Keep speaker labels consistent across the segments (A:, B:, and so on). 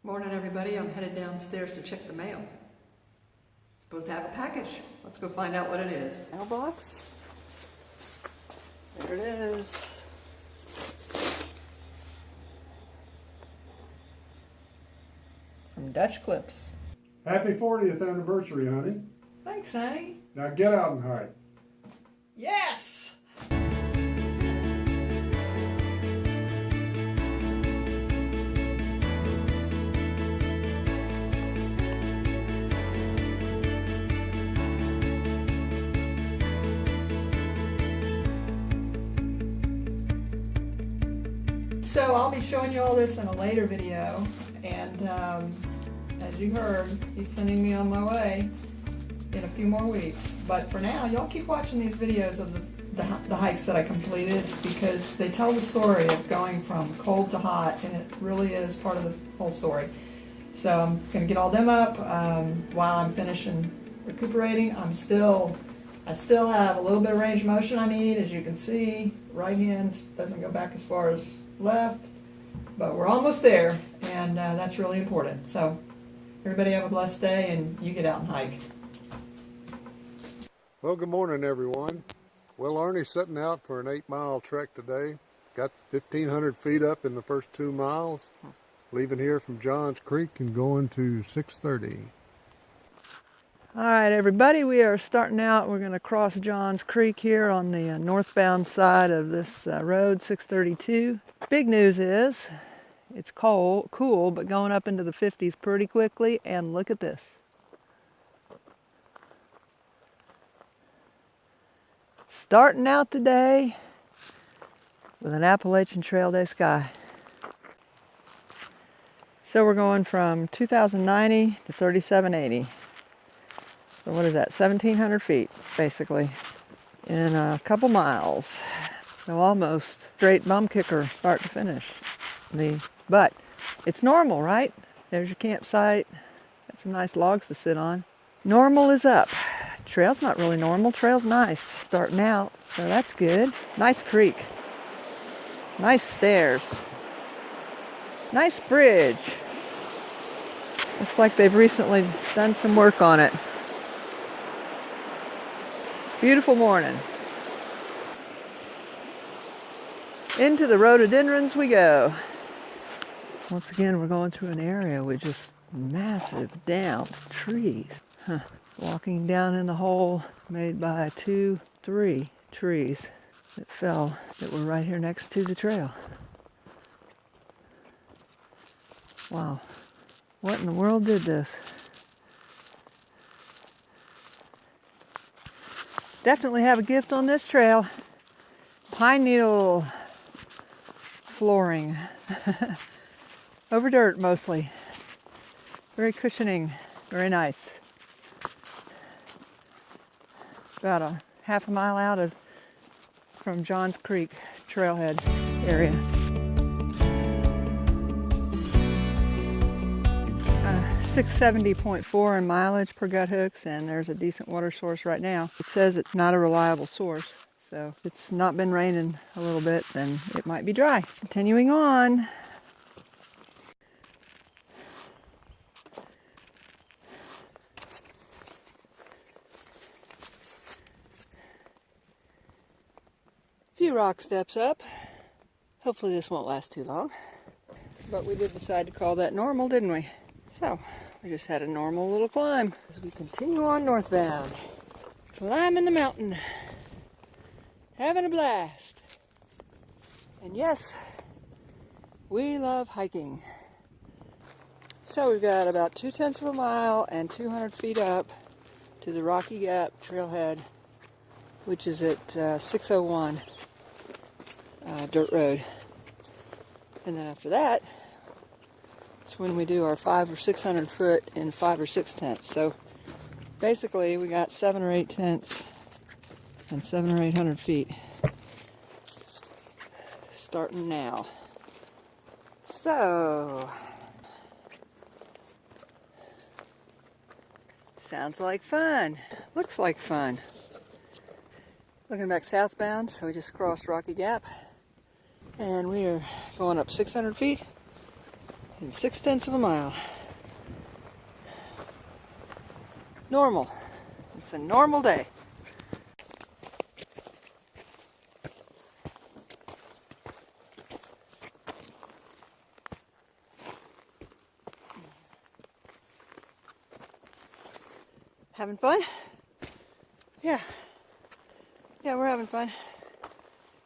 A: Morning, everybody. I'm headed downstairs to check the mail. Supposed to have a package. Let's go find out what it is. Mailbox. There it is. From Dutch Clips.
B: Happy 40th anniversary, honey.
A: Thanks, honey.
B: Now get out and hike.
A: Yes! So I'll be showing you all this in a later video, and as you heard, he's sending me on my way in a few more weeks. But for now, y'all keep watching these videos of the hikes that I completed, because they tell the story of going from cold to hot, and it really is part of the whole story. So I'm going to get all them up while I'm finishing recuperating. I still have a little bit of range of motion I need. As you can see, right hand doesn't go back as far as left, but we're almost there, and that's really important. So everybody have a blessed day, and you get out and hike.
B: Well, good morning, everyone. Well, Arnie's setting out for an 8-mile trek today. Got 1,500 feet up in the first 2 miles, leaving here from Johns Creek and going to 6:30.
A: All right, everybody, we are starting out. We're going to cross Johns Creek here on the northbound side of this road, 632. Big news is it's cool, but going up into the 50s pretty quickly, and look at this. Starting out the day with an Appalachian Trail Day sky. So we're going from 2,090 to 3,780. So what is that, 1,700 feet, basically, in a couple miles. So almost straight bumkicker start to finish. But it's normal, right? There's your campsite. Got some nice logs to sit on. Normal is up. Trail's not really normal. Trail's nice starting out, so that's good. Nice creek. Nice stairs. Nice bridge. Looks like they've recently done some work on it. Beautiful morning. Into the rhododendrons we go. Once again, we're going through an area with just massive downed trees. Walking down in the hole made by 3 trees that fell, that were right here next to the trail. Wow. What in the world did this? Definitely have a gift on this trail. Pine needle flooring. Over dirt mostly. Very cushioning, very nice. About a half a mile out from Johns Creek trailhead area. 670.4 in mileage per gut hooks, and there's a decent water source right now. It says it's not a reliable source, so if it's not been raining a little bit, then it might be dry. Continuing on. Few rock steps up. Hopefully this won't last too long. But we did decide to call that normal, didn't we? So, we just had a normal little climb as we continue on northbound. Climbing the mountain. Having a blast. And yes, we love hiking. So we've got about 2/10 of a mile and 200 feet up to the Rocky Gap trailhead, which is at 601 dirt road. And then after that, it's when we do our 500 or 600 foot in 5 or 6 tenths. So basically we got 7 or 8 tenths and 700 or 800 feet starting now. So sounds like fun. Looks like fun. Looking back southbound, so we just crossed Rocky Gap, and we are going up 600 feet in 6/10 of a mile. Normal. It's a normal day. Having fun? Yeah. Yeah, we're having fun.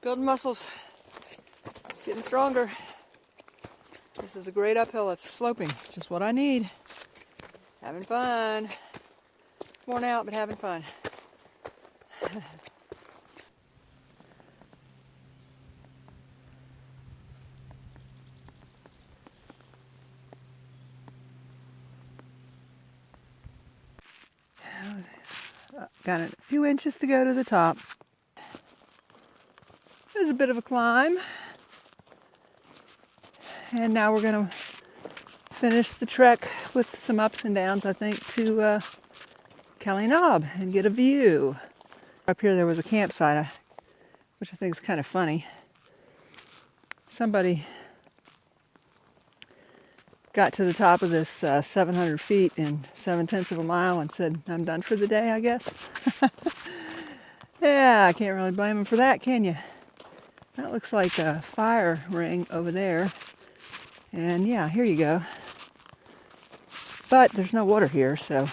A: Building muscles. Getting stronger. This is a great uphill. It's sloping. Just what I need. Having fun. Worn out, but having fun. Got a few inches to go to the top. It was a bit of a climb. And now we're going to finish the trek with some ups and downs, I think, to Kelly Knob and get a view. Up here there was a campsite, which I think is kind of funny. Somebody got to the top of this 700 feet in 7/10 of a mile and said, I'm done for the day, I guess. Yeah, I can't really blame them for that, can you? That looks like a fire ring over there. And yeah, here you go. But there's no water here, so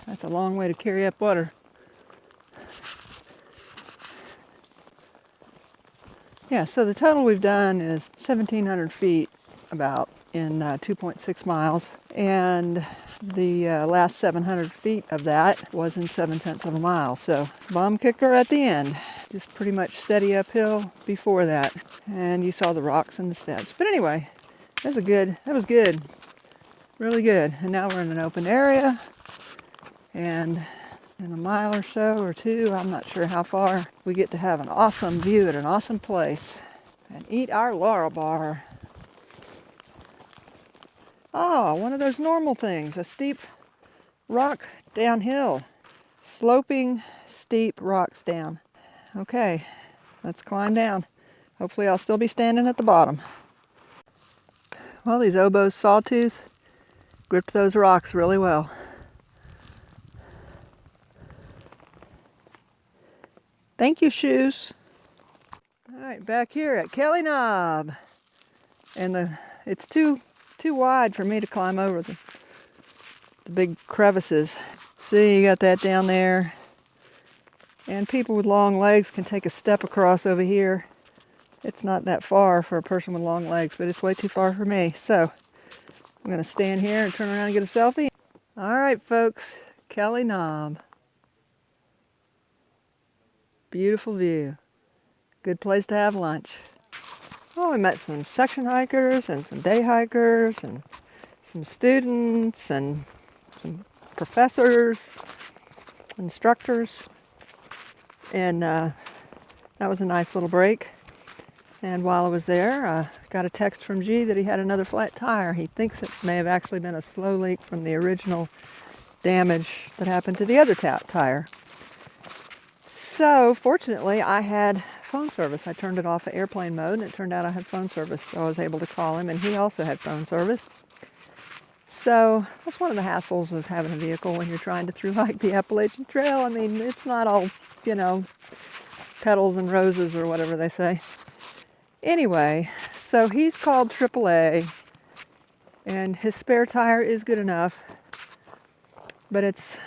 A: that's a long way to carry up water. Yeah, so the total we've done is 1,700 feet about in 2.6 miles. And the last 700 feet of that was in 7/10 of a mile. So bum kicker at the end. Just pretty much steady uphill before that. And you saw the rocks and the steps. But anyway, that was good. Really good. And now we're in an open area. And in a mile or so, or two, I'm not sure how far, we get to have an awesome view at an awesome place. And eat our Laurel bar. Oh, one of those normal things. A steep rock downhill. Sloping, steep rocks down. Okay, let's climb down. Hopefully I'll still be standing at the bottom. Well, these oboes sawtooth gripped those rocks really well. Thank you, shoes. All right, back here at Kelly Knob. And it's too wide for me to climb over the big crevices. See, you got that down there. And people with long legs can take a step across over here. It's not that far for a person with long legs, but it's way too far for me. So I'm going to stand here and turn around and get a selfie. All right, folks, Kelly Knob. Beautiful view. Good place to have lunch. Oh, we met some section hikers and some day hikers and some students and some professors, instructors. And that was a nice little break. And while I was there, I got a text from G that he had another flat tire. He thinks it may have actually been a slow leak from the original damage that happened to the other tire. So, fortunately, I had phone service. I turned it off at airplane mode, and it turned out I had phone service, so I was able to call him, and he also had phone service. So, that's one of the hassles of having a vehicle when you're trying to thru-hike the Appalachian Trail. I mean, it's not all, petals and roses or whatever they say. Anyway, so he's called AAA, and his spare tire is good enough, but it's,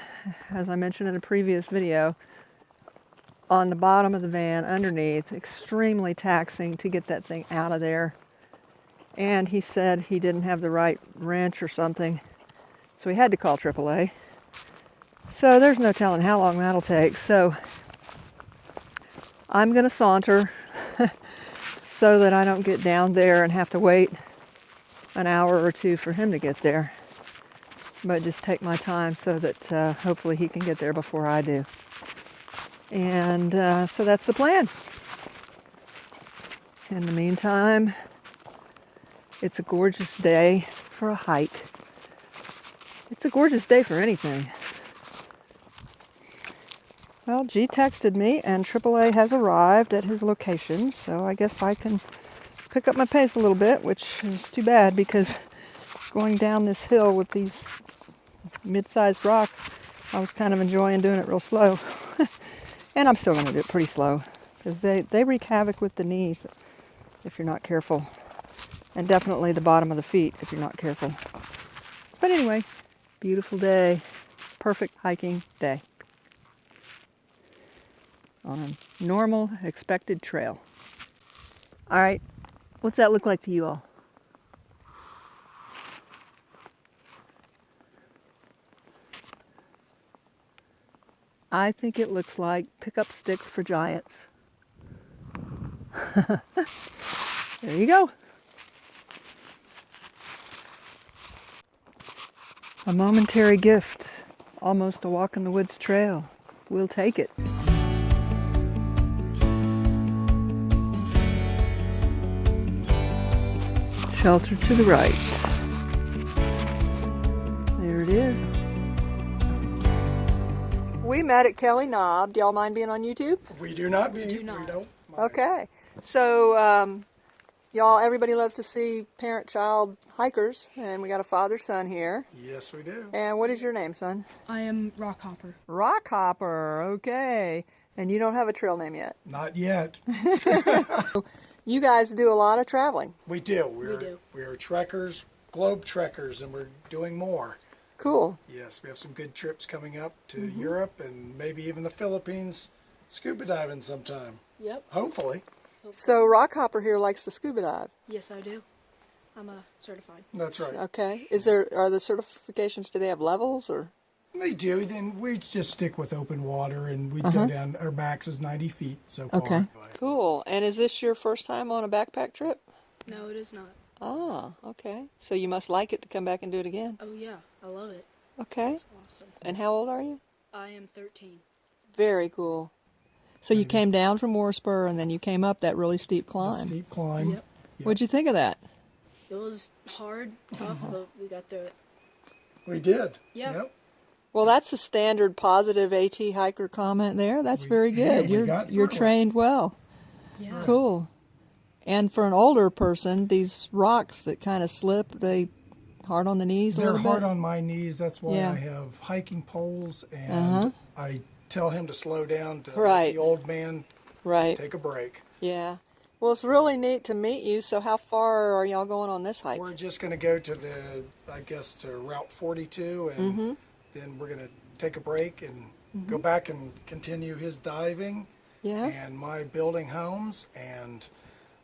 A: as I mentioned in a previous video, on the bottom of the van underneath, extremely taxing to get that thing out of there. And he said he didn't have the right wrench or something, so he had to call AAA. So there's no telling how long that'll take. So I'm gonna saunter so that I don't get down there and have to wait an hour or two for him to get there, but just take my time so that hopefully he can get there before I do. And so that's the plan. In the meantime, it's a gorgeous day for a hike. It's a gorgeous day for anything. Well, G texted me and AAA has arrived at his location, so I guess I can pick up my pace a little bit, which is too bad because going down this hill with these mid-sized rocks, I was kind of enjoying doing it real slow. And I'm still going to do it pretty slow because they wreak havoc with the knees if you're not careful. And definitely the bottom of the feet if you're not careful. But anyway, beautiful day. Perfect hiking day. On a normal, expected trail. All right, what's that look like to you all? I think it looks like pick-up sticks for giants. There you go. A momentary gift, almost a walk in the woods trail. We'll take it. Shelter to the right. There it is. We met at Kelly Knob. Do y'all mind being on YouTube?
C: We do not.
D: We don't mind.
A: Okay. So, y'all, everybody loves to see parent-child hikers, and we got a father-son here.
C: Yes, we do.
A: And what is your name, son?
D: I am Rockhopper.
A: Rockhopper. Okay. And you don't have a trail name yet.
C: Not yet.
A: You guys do a lot of traveling.
C: We do.
D: We do.
C: We're trekkers, globe trekkers, and we're doing more.
A: Cool.
C: Yes, we have some good trips coming up to Europe and maybe even the Philippines, scuba diving sometime.
D: Yep.
C: Hopefully.
A: So Rockhopper here likes to scuba dive.
D: Yes, I do. I'm certified.
C: That's right.
A: Okay. Are the certifications, do they have levels or?
C: They do. Then we just stick with open water, and we go down. Our max is 90 feet so far.
A: Okay. Cool. And is this your first time on a backpack trip?
D: No, it is not.
A: Ah, okay. So you must like it to come back and do it again.
D: Oh yeah, I love it.
A: Okay.
D: It's awesome.
A: And how old are you?
D: I am 13.
A: Very cool. So you came down from Warspur and then you came up that really steep
C: The
A: climb.
C: steep climb.
D: Yep.
A: What'd you think of that?
D: It was hard, tough, but we got through it.
C: We did.
D: Yeah.
C: Yep.
A: Well, that's a standard positive AT hiker comment there. That's very good.
C: we got
A: You're
C: through it.
A: trained well.
D: Yeah.
A: Cool. And for an older person, these rocks that kind of slip, they hard on the knees a
C: They're
A: little
C: hard
A: bit?
C: on my knees. That's why
A: Yeah.
C: I have hiking poles, and I tell him to slow down to let
A: Right.
C: the old man
A: Right.
C: take a break.
A: Yeah. Well, it's really neat to meet you. So how far are y'all going on this hike?
C: We're just going to go to to Route 42, and then we're going to take a break and go back and continue his diving
A: Yeah.
C: and my building homes. And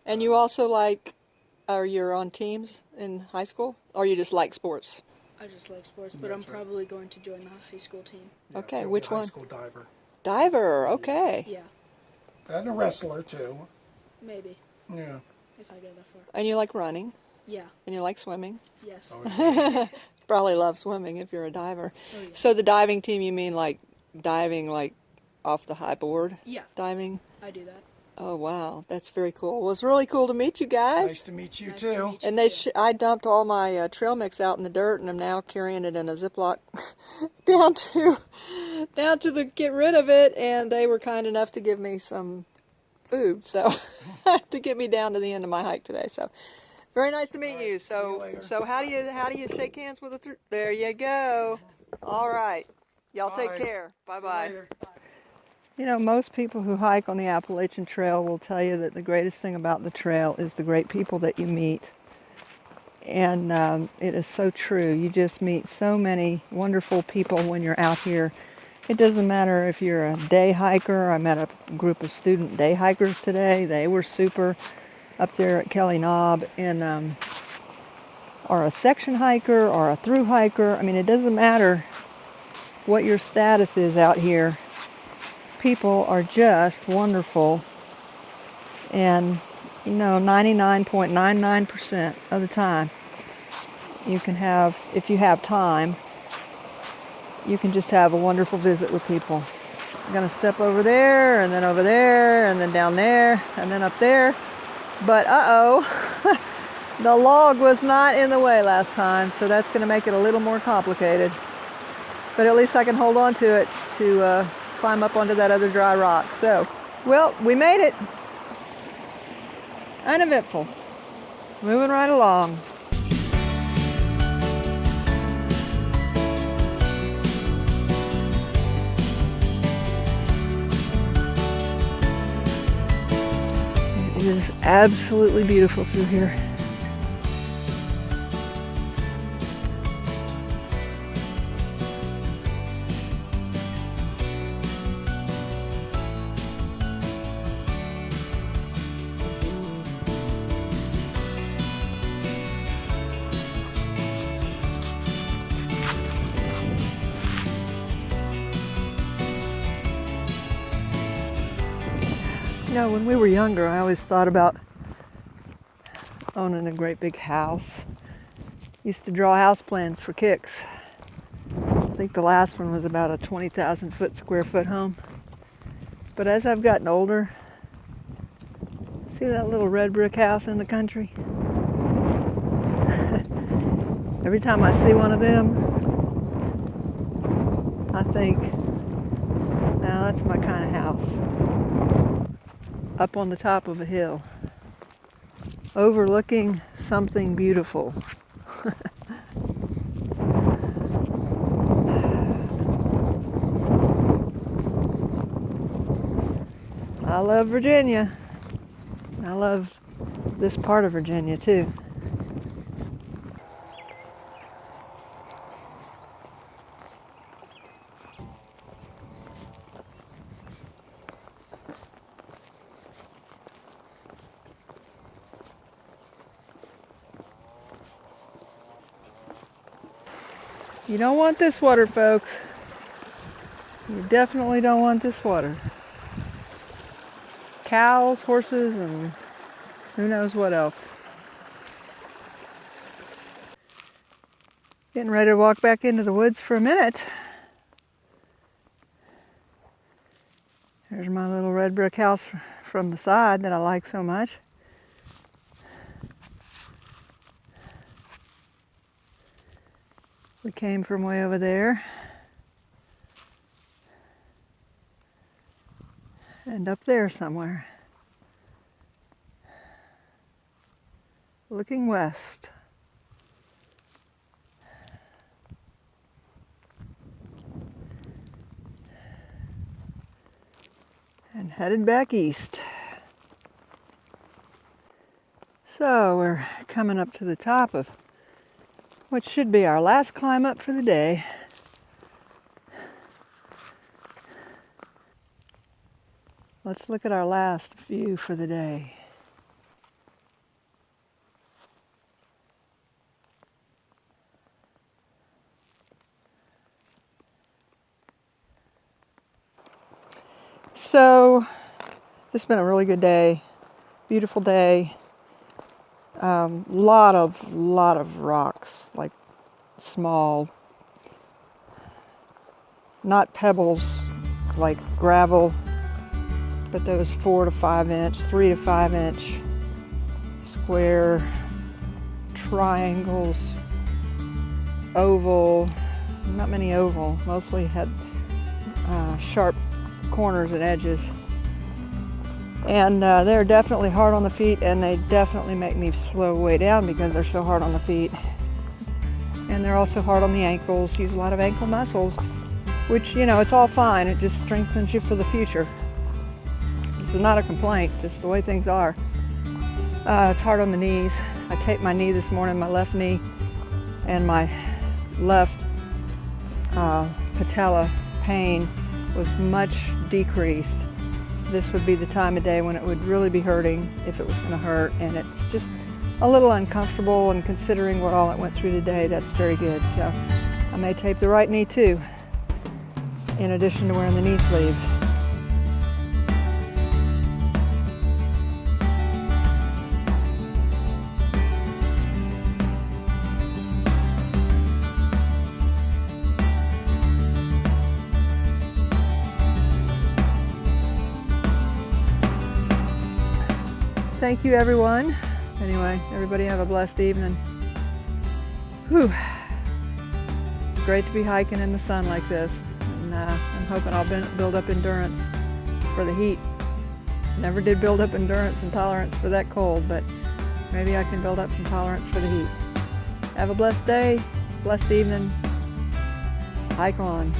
A: And you also you're on teams in high school? Or you just like sports?
D: I just like sports, but I'm
C: That's right.
D: probably going to join the high school team.
A: Okay,
C: so
A: which
C: high
A: one?
C: school diver.
A: Diver, okay.
D: Yeah,
C: And a wrestler, too.
D: maybe,
C: Yeah.
D: if I go that far.
A: And you like running?
D: Yeah,
A: And you like swimming?
D: yes.
A: Probably love swimming if you're a diver.
D: Oh, yeah.
A: So the diving team, you mean like diving like off the high board?
D: Yeah,
A: Diving?
D: I do that.
A: Oh, wow. That's very cool. Well, it's really cool to meet you guys.
C: Nice to meet you,
D: Nice
C: too.
D: to meet you.
A: And I dumped all my trail mix out in the dirt, and I'm now carrying it in a Ziploc down to the get rid of it. And they were kind enough to give me some food, so to get me down to the end of my hike today. So very nice to meet
C: All right,
A: you.
C: see you later.
A: So how do you shake hands with a? There you go. All right, y'all take
C: Bye.
A: care. Bye
C: See you
A: bye.
C: later.
A: You know, most people who hike on the Appalachian Trail will tell you that the greatest thing about the trail is the great people that you meet. And it is so true. You just meet so many wonderful people when you're out here. It doesn't matter if you're a day hiker. I met a group of student day hikers today. They were super up there at Kelly Knob. And or a section hiker or a through hiker. I mean, it doesn't matter what your status is out here. People are just wonderful, and 99.99% of the time you can have, if you have time, you can just have a wonderful visit with people. I'm gonna step over there and then over there and then down there and then up there, but the log was not in the way last time, so that's gonna make it a little more complicated, but at least I can hold on to it to climb up onto that other dry rock. So, well, we made it. Uneventful. Moving right along. It is absolutely beautiful through here. You know, when we were younger, I always thought about owning a great big house. Used to draw house plans for kicks. I think the last one was about a 20,000 square foot home. But as I've gotten older, see that little red brick house in the country? Every time I see one of them, I think, now that's my kind of house. Up on the top of a hill, overlooking something beautiful. I love Virginia. I love this part of Virginia too. You don't want this water, folks. You definitely don't want this water. Cows, horses, and who knows what else. Getting ready to walk back into the woods for a minute. There's my little red brick house from the side that I like so much. We came from way over there and up there somewhere, looking west. And headed back east. So we're coming up to the top of what should be our last climb up for the day. Let's look at our last view for the day. So, this has been a really good day, beautiful day. Lot of rocks, like small, not pebbles, like gravel, but those 4 to 5 inch, 3 to 5 inch square triangles, oval, not many oval, mostly had sharp corners and edges. And they're definitely hard on the feet, and they definitely make me slow way down because they're so hard on the feet. And they're also hard on the ankles, use a lot of ankle muscles, which, you know, it's all fine. It just strengthens you for the future. This is not a complaint, just the way things are. It's hard on the knees. I taped my knee this morning, my left knee, and my left patella pain was much decreased. This would be the time of day when it would really be hurting, if it was going to hurt, and it's just a little uncomfortable, and considering what all it went through today, that's very good. So I may tape the right knee too, in addition to wearing the knee sleeves. Thank you, everyone. Anyway, everybody have a blessed evening. Whew. It's great to be hiking in the sun like this. And and I'm hoping I'll build up endurance for the heat. Never did build up endurance and tolerance for that cold, but maybe I can build up some tolerance for the heat. Have a blessed day, blessed evening. Hike on.